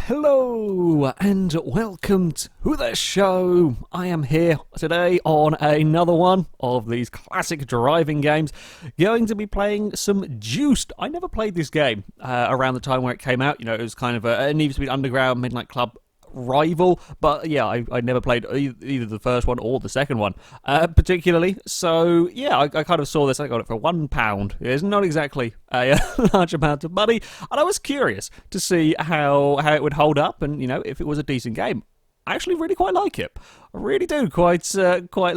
Hello and welcome to the show. I am here today on another one of these classic driving games. Going to be playing some Juiced. I never played this game around the time where it came out. You know, it was kind of a Need for Speed Underground Midnight Club rival, but yeah, I never played either the first one or the second one particularly, so yeah, I kind of saw this. I got it for £1. It's not exactly a large amount of money, and I was curious to see how it would hold up, and you know, if it was a decent game. I actually really quite like it. I really do quite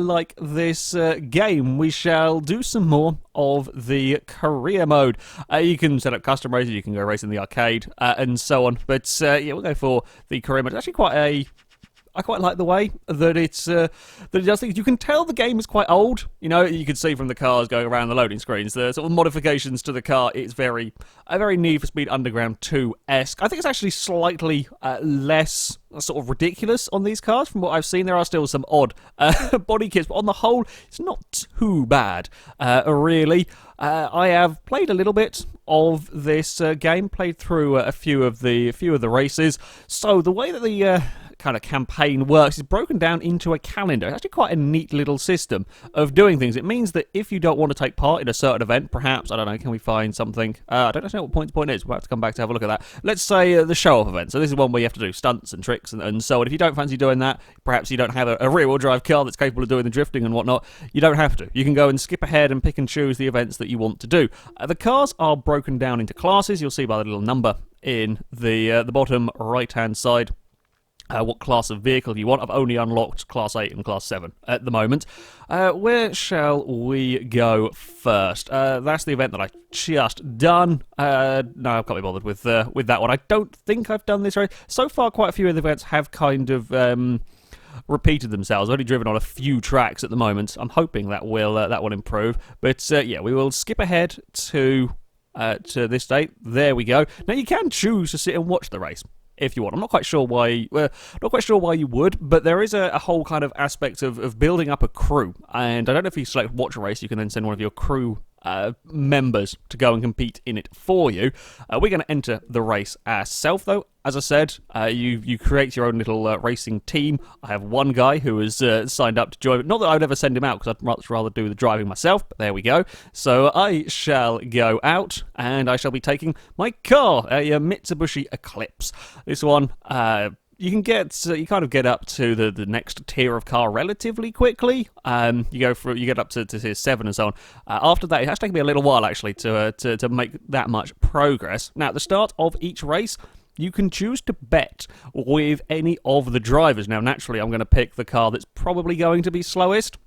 like this game. We shall do some more of the career mode. You can set up custom races, you can go race in the arcade, and so on. But yeah, we'll go for the career mode. It's actually I quite like the way that it does things. You can tell the game is quite old. You know, you can see from the cars going around the loading screens, the sort of modifications to the car. It's very Need for Speed Underground 2-esque. I think it's actually slightly less sort of ridiculous on these cars. From what I've seen, there are still some odd body kits, but on the whole, it's not too bad, really. I have played a little bit of this game, played through a few of the races. So the way that the kind of campaign works is broken down into a calendar. It's actually quite a neat little system of doing things. It means that if you don't want to take part in a certain event, perhaps, I don't know, can we find something? I don't know what point to point is. We'll have to come back to have a look at that. Let's say the show-off event. So this is one where you have to do stunts and tricks and so on. If you don't fancy doing that, perhaps you don't have a rear-wheel drive car that's capable of doing the drifting and whatnot, you don't have to. You can go and skip ahead and pick and choose the events that you want to do. The cars are broken down into classes. You'll see by the little number in the bottom right-hand side what class of vehicle you want. I've only unlocked Class 8 and Class 7 at the moment. Where shall we go first? That's the event that I just done. No, I can't be bothered with that one. I don't think I've done this race. So far, quite a few of the events have kind of repeated themselves. I've only driven on a few tracks at the moment. I'm hoping that will improve. But yeah, we will skip ahead to this date. There we go. Now, you can choose to sit and watch the race if you want. I'm not quite sure why you would, but there is a whole kind of aspect of building up a crew. And I don't know if you select watch a race, you can then send one of your crew members to go and compete in it for you. We're going to enter the race ourselves, though. As I said, you create your own little racing team. I have one guy who has signed up to join. Not that I would ever send him out, because I'd much rather do the driving myself, but there we go. So I shall go out, and I shall be taking my car, a Mitsubishi Eclipse. This one, you kind of get up to the next tier of car relatively quickly. You get up to tier 7 and so on. After that, it has taken me a little while actually to make that much progress. Now, at the start of each race, you can choose to bet with any of the drivers. Now, naturally, I'm going to pick the car that's probably going to be slowest.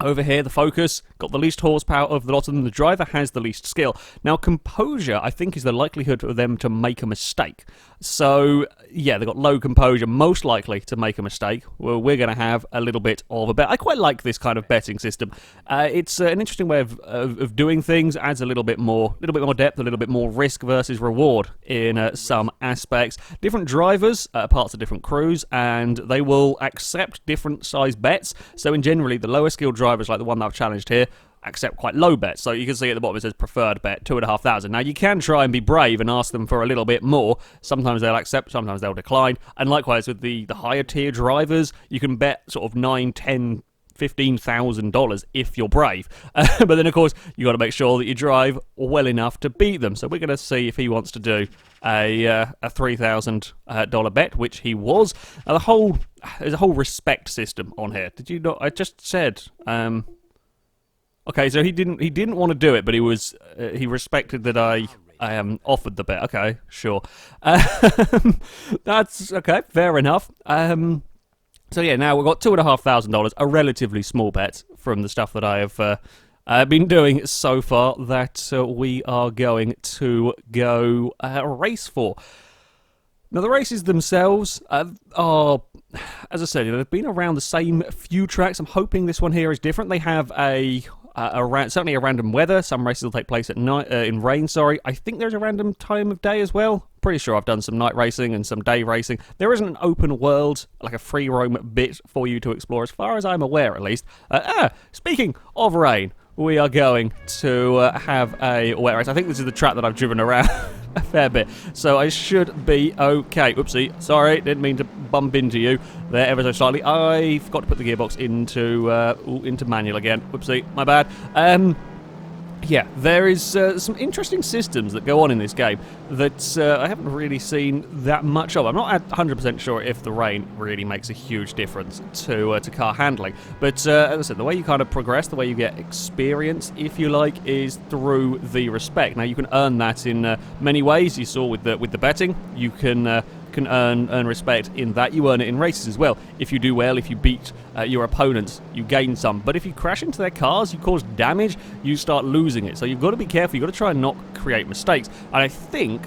Over here, the Focus got the least horsepower of the lot of them. The driver has the least skill. Now, composure, I think, is the likelihood for them to make a mistake. So, yeah, they've got low composure, most likely to make a mistake. Well, we're going to have a little bit of a bet. I quite like this kind of betting system. It's an interesting way of doing things. Adds a little bit more depth, a little bit more risk versus reward in some aspects. Different drivers, parts of different crews, and they will accept different size bets. So, in generally, the lower skilled drivers, like the one that I've challenged here, accept quite low bets. So you can see at the bottom it says preferred bet, 2,500. Now you can try and be brave and ask them for a little bit more. Sometimes they'll accept, sometimes they'll decline. And likewise with the higher tier drivers, you can bet sort of $9, $10, $15,000 if you're brave. But then of course you got to make sure that you drive well enough to beat them. So we're going to see if he wants to do a $3,000 bet, which he was. Now there's a whole respect system on here. Did you not? I just said. Okay, so he didn't want to do it, but he respected that I offered the bet. Okay, sure. That's okay, fair enough. So yeah, now we've got $2,500, a relatively small bet from the stuff that I have been doing so far that we are going to go race for. Now, the races themselves are, as I said, they've been around the same few tracks. I'm hoping this one here is different. They have certainly a random weather. Some races will take place at night in rain. I think there's a random time of day as well. Pretty sure I've done some night racing and some day racing. There isn't an open world, like a free roam bit for you to explore, as far as I'm aware, at least. Speaking of rain, we are going to have a wet race. I think this is the track that I've driven around a fair bit. So I should be okay. Oopsie, sorry, didn't mean to bump into you there ever so slightly. I forgot to put the gearbox into manual again. Whoopsie, my bad. Yeah, there is some interesting systems that go on in this game that I haven't really seen that much of. I'm not 100% sure if the rain really makes a huge difference to car handling. But as I said, the way you kind of progress, the way you get experience, if you like, is through the respect. Now, you can earn that in many ways. You saw with the betting, you can earn respect in that. You earn it in races as well. If you do well, if you beat your opponents, you gain some. But if you crash into their cars, you cause damage, you start losing it. So you've got to be careful. You've got to try and not create mistakes. And I think,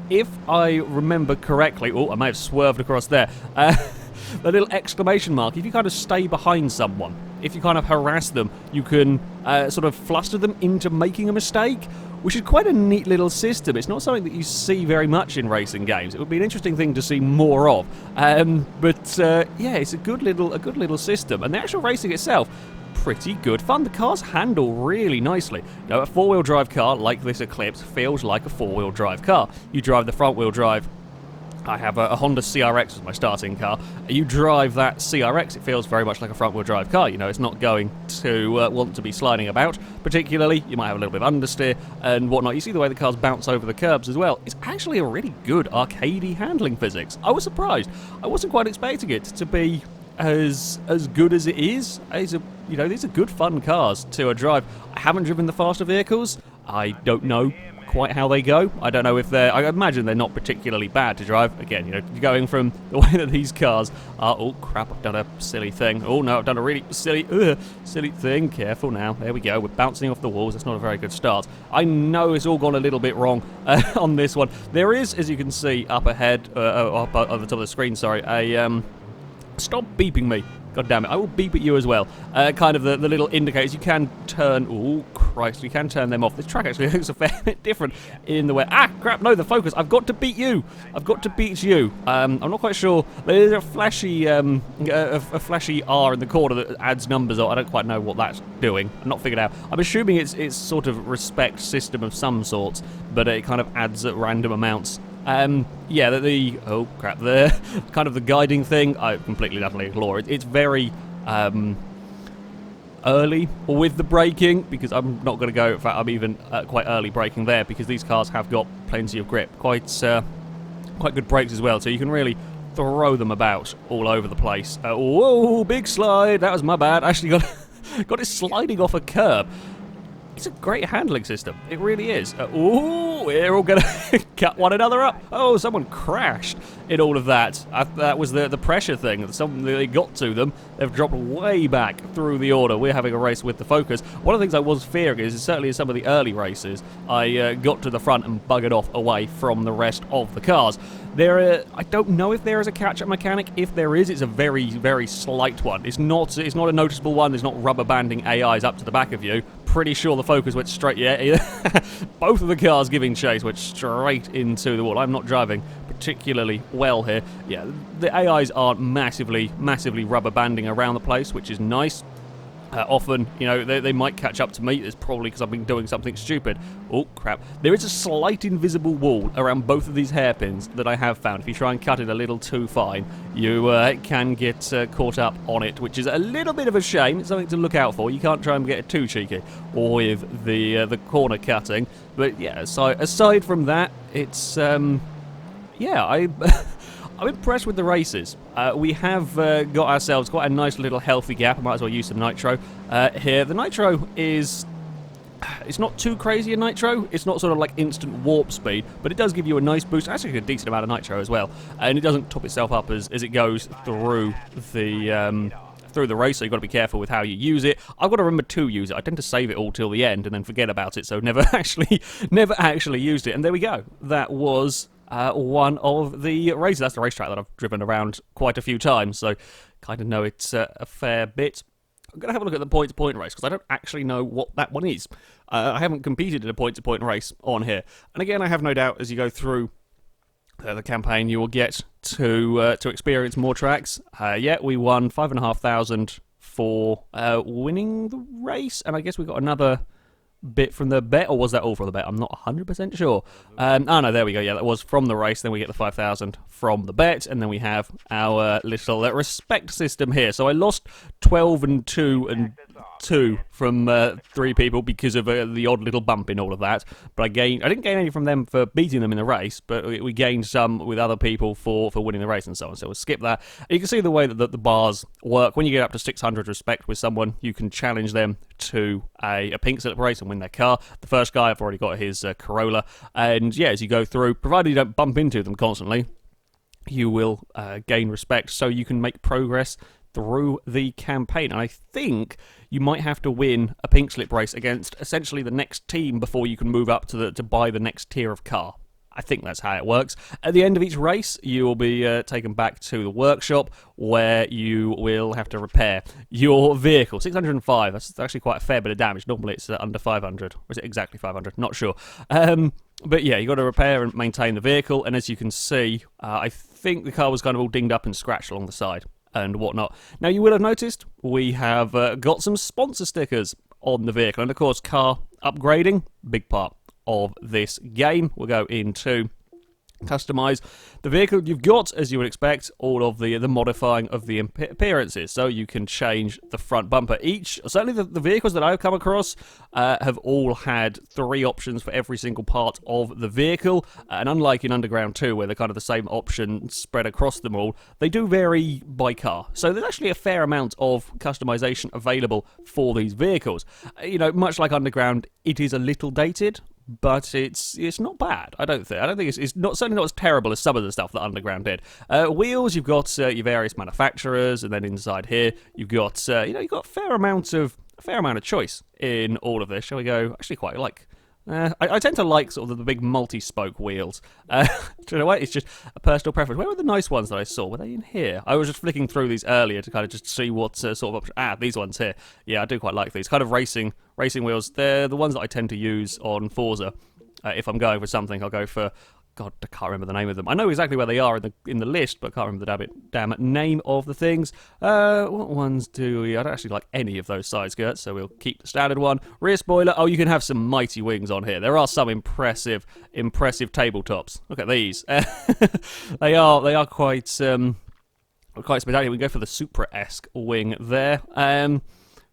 if I remember correctly, I may have swerved across there, the little exclamation mark, if you kind of stay behind someone, if you kind of harass them, you can sort of fluster them into making a mistake, which is quite a neat little system. It's not something that you see very much in racing games. It would be an interesting thing to see more of. Yeah, it's a good little system. And the actual racing itself, pretty good fun. The cars handle really nicely. You know, a four-wheel drive car like this Eclipse feels like a four-wheel drive car. You drive the front-wheel drive. I have a Honda CRX as my starting car. You drive that CRX, it feels very much like a front-wheel drive car. You know, it's not going to want to be sliding about. Particularly, you might have a little bit of understeer and whatnot. You see the way the cars bounce over the curbs as well. It's actually a really good arcadey handling physics. I was surprised. I wasn't quite expecting it to be as good as it is. You know, these are good fun cars to drive. I haven't driven the faster vehicles. I don't know quite how they go. I don't know if I imagine they're not particularly bad to drive. Again, you know, going from the way that these cars are. Oh crap, I've done a silly thing. Oh no, I've done a really silly thing. Careful now. There we go. We're bouncing off the walls. That's not a very good start. I know it's all gone a little bit wrong on this one. There is, as you can see up ahead, up at the top of the screen, sorry, a stop beeping me. God damn it, I will beep at you as well. Kind of the little indicators. You can turn... Oh, Christ, you can turn them off. This track actually looks a fair bit different in the way... Ah, crap, no, the focus. I've got to beat you. I've got to beat you. I'm not quite sure. There's a flashy flashy R in the corner that adds numbers on. I don't quite know what that's doing. I'm not figured out. I'm assuming it's sort of respect system of some sorts, but it kind of adds at random amounts. Yeah, oh crap, the kind of the guiding thing, I completely and utterly ignore it. It's very early with the braking, because I'm not going to go, in fact, I'm even quite early braking there, because these cars have got plenty of grip. Quite good brakes as well, so you can really throw them about all over the place. Whoa, big slide, that was my bad. Actually got it sliding off a curb. It's a great handling system. It really is. Ooh, we're all going to cut one another up. Oh, someone crashed in all of that. That was the pressure thing. Something they got to them. They've dropped way back through the order. We're having a race with the Focus. One of the things I was fearing is certainly in some of the early races, I got to the front and buggered off away from the rest of the cars. I don't know if there is a catch-up mechanic. If there is, it's a very, very slight one. It's not a noticeable one. There's not rubber banding AIs up to the back of you. Pretty sure the Focus went straight... Yeah, both of the cars giving chase went straight into the wall. I'm not driving particularly well here. Yeah, the AIs aren't massively rubber banding around the place, which is nice. Often, you know, they might catch up to me. It's probably because I've been doing something stupid. Oh, crap. There is a slight invisible wall around both of these hairpins that I have found. If you try and cut it a little too fine, you can get caught up on it, which is a little bit of a shame. It's something to look out for. You can't try and get it too cheeky with the corner cutting. But, yeah, aside from that, it's... yeah, I'm impressed with the races. We have got ourselves quite a nice little healthy gap. I might as well use some nitro here. The nitro is... It's not too crazy a nitro. It's not sort of like instant warp speed, but it does give you a nice boost. Actually, a decent amount of nitro as well. And it doesn't top itself up as it goes through the race, so you've got to be careful with how you use it. I've got to remember to use it. I tend to save it all till the end and then forget about it, so never actually used it. And there we go. That was... one of the races. That's the racetrack that I've driven around quite a few times, so kind of know it's a fair bit. I'm going to have a look at the point-to-point race, because I don't actually know what that one is. I haven't competed in a point-to-point race on here. And again, I have no doubt as you go through the campaign, you will get to experience more tracks. Yeah, we won 5,500 for winning the race, and I guess we got another bit from the bet, or was that all from the bet? I'm not 100% sure. Oh no, there we go. Yeah, that was from the race. Then we get the 5,000 from the bet, and then we have our little respect system here. So I lost 12 and 2 and 2 from 3 people because of the odd little bump in all of that. But I didn't gain any from them for beating them in the race, but we gained some with other people for winning the race and so on. So we'll skip that. And you can see the way that the bars work. When you get up to 600 respect with someone, you can challenge them to a pink slip race and win their car. The first guy, I've already got his Corolla. And yeah, as you go through, provided you don't bump into them constantly, you will gain respect, so you can make progress through the campaign. And I think you might have to win a pink slip race against essentially the next team before you can move up to buy the next tier of car. I think that's how it works. At the end of each race, you will be taken back to the workshop where you will have to repair your vehicle. 605, that's actually quite a fair bit of damage. Normally it's under 500. Or is it exactly 500? Not sure. But yeah, you've got to repair and maintain the vehicle. And as you can see, I think the car was kind of all dinged up and scratched along the side and whatnot. Now, you will have noticed we have got some sponsor stickers on the vehicle. And of course, car upgrading, big part of this game. We'll go into customize the vehicle. You've got, as you would expect, all of the modifying of the appearances, so you can change the front bumper. Certainly the vehicles that I've come across have all had 3 options for every single part of the vehicle, and unlike in Underground 2 where they're kind of the same option spread across them all, they do vary by car. So there's actually a fair amount of customization available for these vehicles. Much like Underground, it is a little dated, but it's not bad. I don't think it's certainly not as terrible as some of the stuff that Underground did. Wheels, you've got your various manufacturers, and then inside here you've got you've got a fair amount of choice in all of this. Shall we go? Actually, quite like. I tend to like sort of the big multi-spoke wheels. Do you know what? It's just a personal preference. Where were the nice ones that I saw? Were they in here? I was just flicking through these earlier to kind of just see what sort of option. These ones here. Yeah, I do quite like these. Kind of racing wheels. They're the ones that I tend to use on Forza. If I'm going for something, I'll go for... God, I can't remember the name of them. I know exactly where they are in the list, but I can't remember the damn name of the things. What ones do we... I don't actually like any of those side skirts, so we'll keep the standard one. Rear spoiler. Oh, you can have some mighty wings on here. There are some impressive tabletops. Look at these. They are quite spectacular. We can go for the Supra-esque wing there.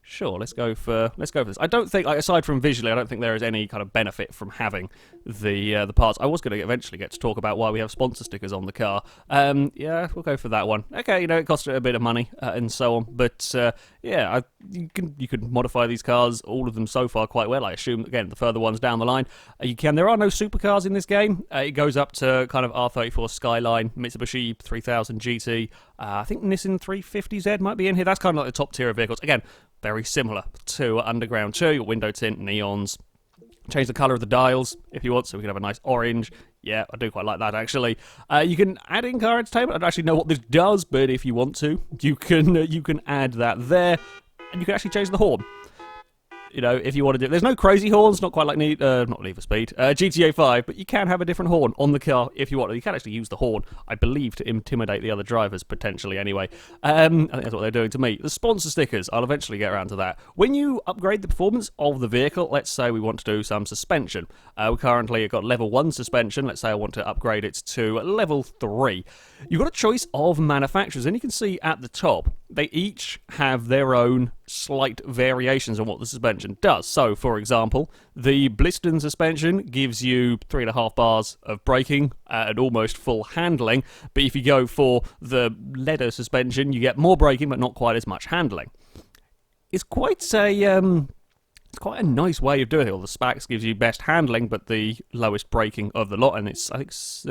Sure, let's go for this. I don't think, aside from visually, I don't think there is any kind of benefit from having the parts. I was going to eventually get to talk about why we have sponsor stickers on the car. Yeah, we'll go for that one. Okay, it costs a bit of money and so on, but yeah, you can modify these cars, all of them so far, quite well. I assume again the further ones down the line you can. There are no supercars in this game. It goes up to kind of R34 Skyline, Mitsubishi 3000 GT. I think Nissan 350Z might be in here. That's kind of like the top tier of vehicles. Again, very similar to Underground 2. Your window tint, neons. Change the colour of the dials if you want, so we can have a nice orange. Yeah, I do quite like that, actually. You can add in-car entertainment. I don't actually know what this does, but if you want to, you can add that there. And you can actually change the horn. If you want to do... There's no crazy horns, not quite like not Need for Speed, GTA 5, but you can have a different horn on the car if you want. You can actually use the horn, I believe, to intimidate the other drivers, potentially, anyway. I think that's what they're doing to me. The sponsor stickers, I'll eventually get around to that. When you upgrade the performance of the vehicle, let's say we want to do some suspension. We currently have got level 1 suspension. Let's say I want to upgrade it to level 3. You've got a choice of manufacturers, and you can see at the top, they each have their own slight variations on what the suspension does. So, for example, the Bliston suspension gives you 3.5 bars of braking and almost full handling, but if you go for the leather suspension, you get more braking but not quite as much handling. It's quite a nice way of doing it. All the Spax gives you best handling, but the lowest braking of the lot, and I think it's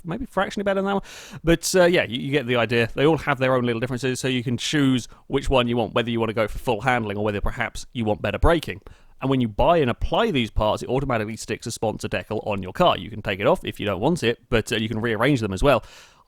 maybe fractionally better than that one. But yeah, you get the idea. They all have their own little differences, so you can choose which one you want, whether you want to go for full handling or whether perhaps you want better braking. And when you buy and apply these parts, it automatically sticks a sponsor decal on your car. You can take it off if you don't want it, but you can rearrange them as well.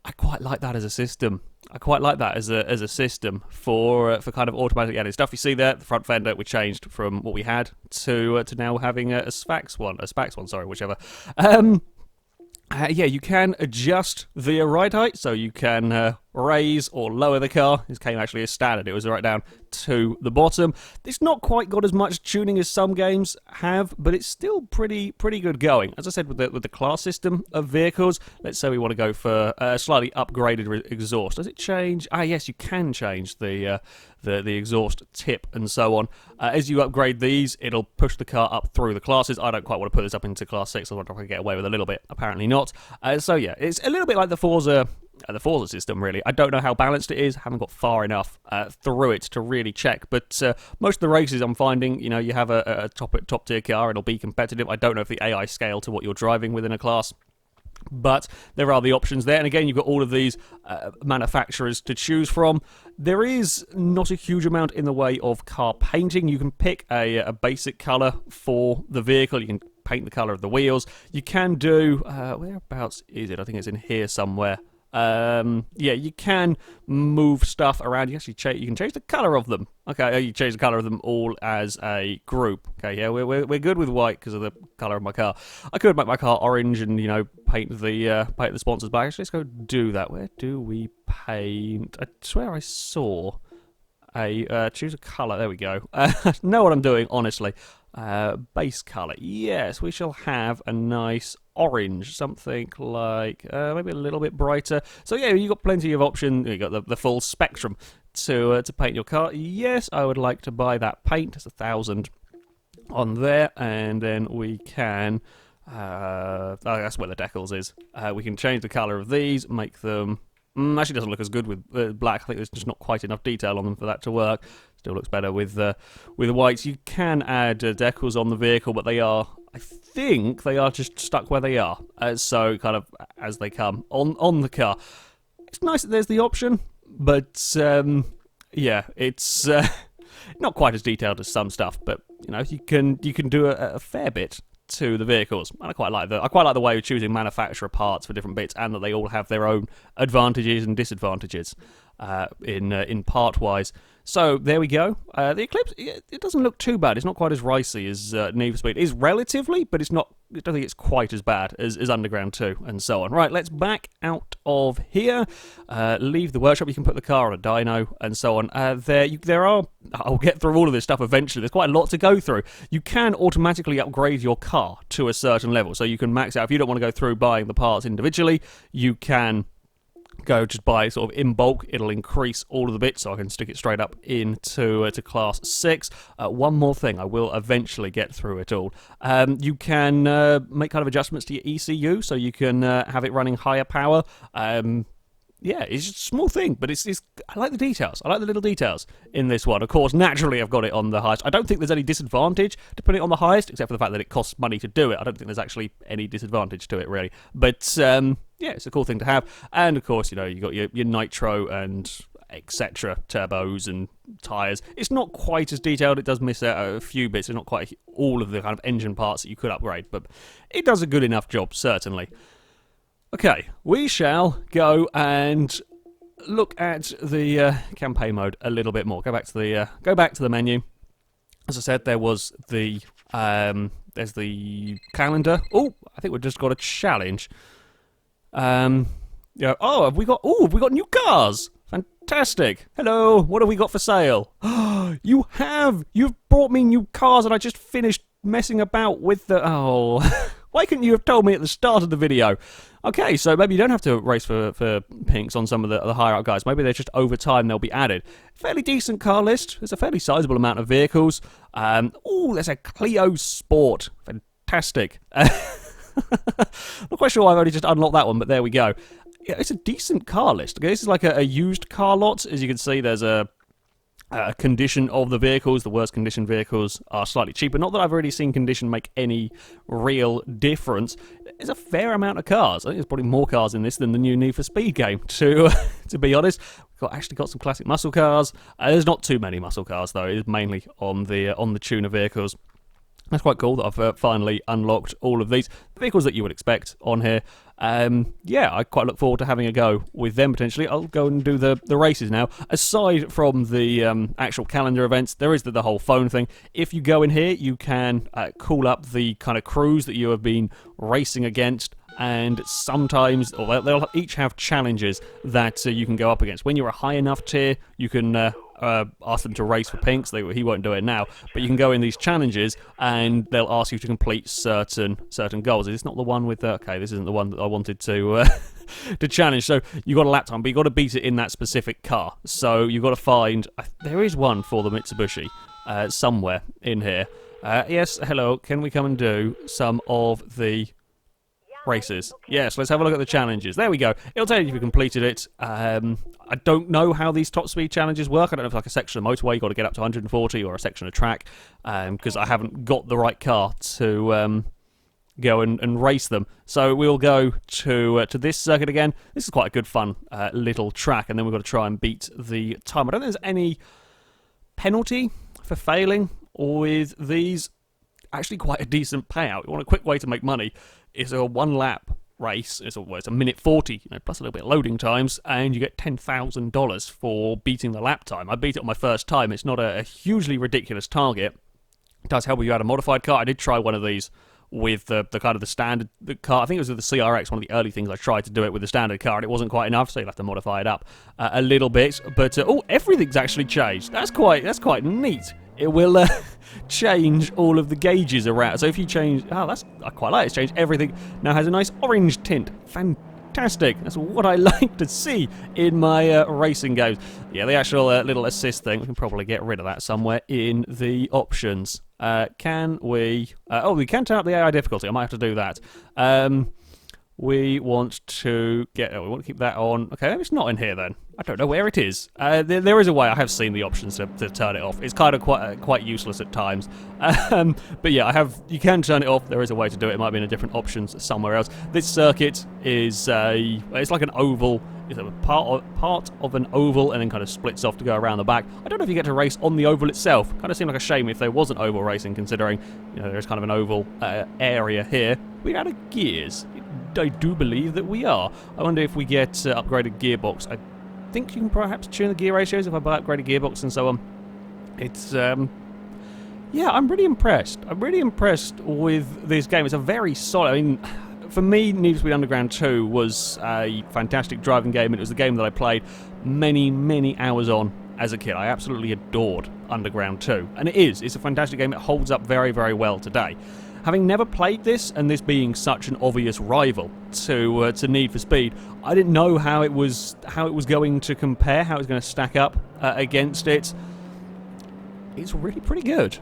I quite like that as a system. I quite like that as a system for kind of automatically adding stuff. You see there, the front fender, we changed from what we had to now having a Spax one, sorry, whichever. Yeah, you can adjust the ride height, so you can raise or lower the car. This came actually as standard. It was right down to the bottom. It's not quite got as much tuning as some games have, but it's still pretty good going. As I said, with the class system of vehicles, let's say we want to go for a slightly upgraded exhaust. Does it change? Ah, yes, you can change the exhaust tip and so on. As you upgrade these, it'll push the car up through the classes. I don't quite want to put this up into class 6. I wonder if I can get away with a little bit. Apparently not. So yeah, it's a little bit like the Forza system, really. I don't know how balanced it is. I haven't got far enough through it to really check. But most of the races I'm finding, you have a top tier car, it'll be competitive. I don't know if the AI scale to what you're driving within a class. But there are the options there, and again, you've got all of these manufacturers to choose from. There is not a huge amount in the way of car painting. You can pick a basic colour for the vehicle. You can paint the colour of the wheels. You can do whereabouts is it? I think it's in here somewhere. Yeah, you can move stuff around. You actually you can change the colour of them. Okay, you change the colour of them all as a group. Okay, yeah, we're good with white because of the colour of my car. I could make my car orange and paint the sponsors back. Actually, let's go do that. Where do we paint? I swear I saw a choose a colour. There we go. Know what I'm doing, honestly. Base colour. Yes, we shall have a nice orange, something like maybe a little bit brighter. So yeah, you've got plenty of options. You've got the full spectrum to paint your car. Yes, I would like to buy that paint. It's 1,000 on there, and then we can. That's where the decals is. We can change the colour of these, make them. Actually, doesn't look as good with black. I think there's just not quite enough detail on them for that to work. Still looks better with whites. You can add decals on the vehicle, but I think they are just stuck where they are. So kind of as they come on the car. It's nice that there's the option, but yeah, it's not quite as detailed as some stuff. But you can do a fair bit to the vehicles, and I quite like the way of choosing manufacturer parts for different bits, and that they all have their own advantages and disadvantages in part wise. So there we go. The Eclipse, it doesn't look too bad. It's not quite as ricey as Need for Speed. It is relatively, but it's not. I don't think it's quite as bad as Underground 2 and so on. Right, let's back out of here. Leave the workshop. You can put the car on a dyno and so on. There are. I'll get through all of this stuff eventually. There's quite a lot to go through. You can automatically upgrade your car to a certain level, so you can max out. If you don't want to go through buying the parts individually, you can go just buy sort of in bulk. It'll increase all of the bits, so I can stick it straight up into to class 6. One more thing, I will eventually get through it all. You can make kind of adjustments to your ECU, so you can have it running higher power. Yeah, it's just a small thing, but it's I like the details. I like the little details in this one. Of course, naturally, I've got it on the highest. I don't think there's any disadvantage to putting it on the highest, except for the fact that it costs money to do it. I don't think there's actually any disadvantage to it, really. But yeah, it's a cool thing to have. And of course, you got your nitro and etc. turbos and tyres. It's not quite as detailed. It does miss out a few bits. It's not quite all of the kind of engine parts that you could upgrade, but it does a good enough job, certainly. Okay, we shall go and look at the campaign mode a little bit more. Go back to the menu. As I said, there was there's the calendar. Oh, I think we've just got a challenge. Yeah. Oh, have we got new cars? Fantastic. Hello. What have we got for sale? You've brought me new cars, and I just finished messing about with the. Oh. Why couldn't you have told me at the start of the video? Okay, so maybe you don't have to race for pinks on some of the higher up guys. Maybe they're just over time they'll be added. Fairly decent car list. There's a fairly sizable amount of vehicles. Oh, there's a Clio Sport. Fantastic. Not quite sure why I've only just unlocked that one, but there we go. Yeah, it's a decent car list. Okay, this is like a used car lot. As you can see, there's a condition of the vehicles. The worst condition vehicles are slightly cheaper. Not that I've already seen condition make any real difference. There's a fair amount of cars. I think there's probably more cars in this than the new Need for Speed game, to be honest. We've actually got some classic muscle cars. There's not too many muscle cars, though. It is mainly on the tuner vehicles. That's quite cool that I've finally unlocked all of these vehicles that you would expect on here. Yeah, I quite look forward to having a go with them potentially. I'll go and do the races now. Aside from the actual calendar events, there is the whole phone thing. If you go in here, you can call up the kind of crews that you have been racing against. and sometimes, or they'll each have challenges that you can go up against. When you're a high enough tier, you can ask them to race for pinks. He won't do it now, but you can go in these challenges, and they'll ask you to complete certain goals. It's not the one with okay, this isn't the one that I wanted to to challenge. So you got a lap time, but you got to beat it in that specific car. So you've got to find. There is one for the Mitsubishi somewhere in here. Yes, hello. Can we come and do some of the races? Yes, let's have a look at the challenges. There we go. It'll tell you if you completed it. I don't know how these top speed challenges work. I don't know if it's like a section of motorway you've got to get up to 140 or a section of track, because I haven't got the right car to go and race them. So we'll go to this circuit again. This is quite a good fun little track, and then we've got to try and beat the time. I don't think there's any penalty for failing with these. Actually quite a decent payout. You want a quick way to make money, it's a 1 lap race. It's a minute 40, plus a little bit of loading times, and you get $10,000 for beating the lap time. I beat it on my first time. It's not a hugely ridiculous target. It does help if you had a modified car. I did try one of these with the kind of the standard car. I think it was with the CRX, one of the early things I tried to do it with the standard car, and it wasn't quite enough, so you'll have to modify it up a little bit. But oh, everything's actually changed. That's quite neat. It will change all of the gauges around. So if you change, I quite like it. It's changed everything. Now has a nice orange tint. Fantastic. That's what I like to see in my racing games. Yeah, the actual little assist thing. We can probably get rid of that somewhere in the options. Can we? We can turn up the AI difficulty. I might have to do that. We want to keep that on. Okay, it's not in here then. I don't know where it is. There is a way. I have seen the options to turn it off. It's kind of quite useless at times. But yeah, you can turn it off. There is a way to do it. It might be in a different options somewhere else. This circuit is it's like an oval. It's a part of an oval, and then kind of splits off to go around the back. I don't know if you get to race on the oval itself. Kind of seemed like a shame if there wasn't oval racing, considering there's kind of an oval area here. We out of gears. I do believe that we are. I wonder if we get upgraded gearbox. I think you can perhaps tune the gear ratios if I buy upgraded gearbox and so on. It's yeah, I'm really impressed. I'm really impressed with this game. It's a very solid. I mean, for me, Need for Speed Underground 2 was a fantastic driving game. It was the game that I played many hours on as a kid. I absolutely adored Underground 2, and it is. It's a fantastic game. It holds up very well today. Having never played this, and this being such an obvious rival to Need for Speed, I didn't know how it was going to compare, how it was going to stack up against it. It's really pretty good.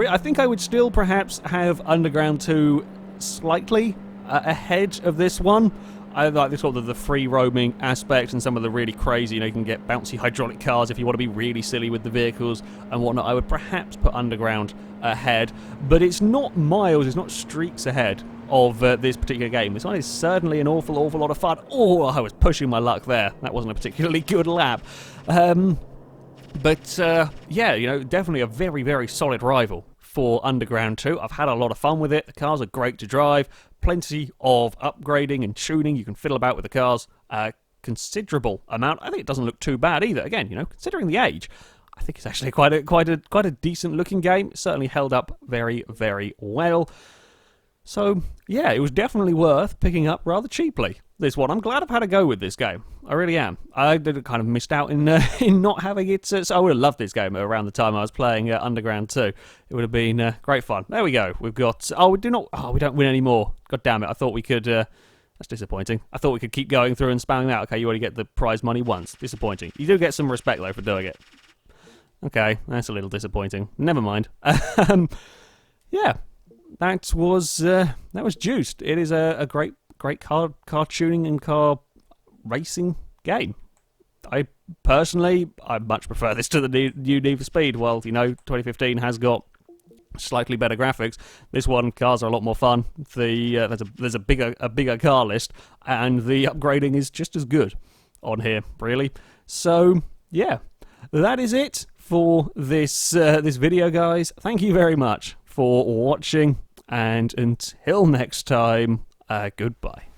I think I would still perhaps have Underground 2 slightly ahead of this one. I like sort of the free roaming aspect and some of the really crazy, you can get bouncy hydraulic cars if you want to be really silly with the vehicles and whatnot. I would perhaps put Underground ahead, but it's not miles, it's not streaks ahead of this particular game. This one is certainly an awful lot of fun. Oh, I was pushing my luck there. That wasn't a particularly good lap. But yeah, definitely a very solid rival for Underground 2. I've had a lot of fun with it. The cars are great to drive. Plenty of upgrading and tuning. You can fiddle about with the cars. Considerable amount. I think it doesn't look too bad either. Again, considering the age, I think it's actually quite a decent looking game. It certainly held up very well. So yeah, it was definitely worth picking up rather cheaply. This one, I'm glad I've had a go with this game. I really am. I did kind of missed out in not having it. So I would have loved this game around the time I was playing Underground 2. It would have been great fun. There we go. We've got. We don't win anymore. God damn it! I thought we could. That's disappointing. I thought we could keep going through and spamming that. Okay, you only get the prize money once. Disappointing. You do get some respect though for doing it. Okay, that's a little disappointing. Never mind. Yeah, that was Juiced. It is a great car tuning and car racing game. I much prefer this to the new Need for Speed. Well, 2015 has got slightly better graphics. This one, cars are a lot more fun. There's a bigger car list, and the upgrading is just as good on here, really. So yeah, that is it for this video, guys. Thank you very much for watching, and until next time, goodbye.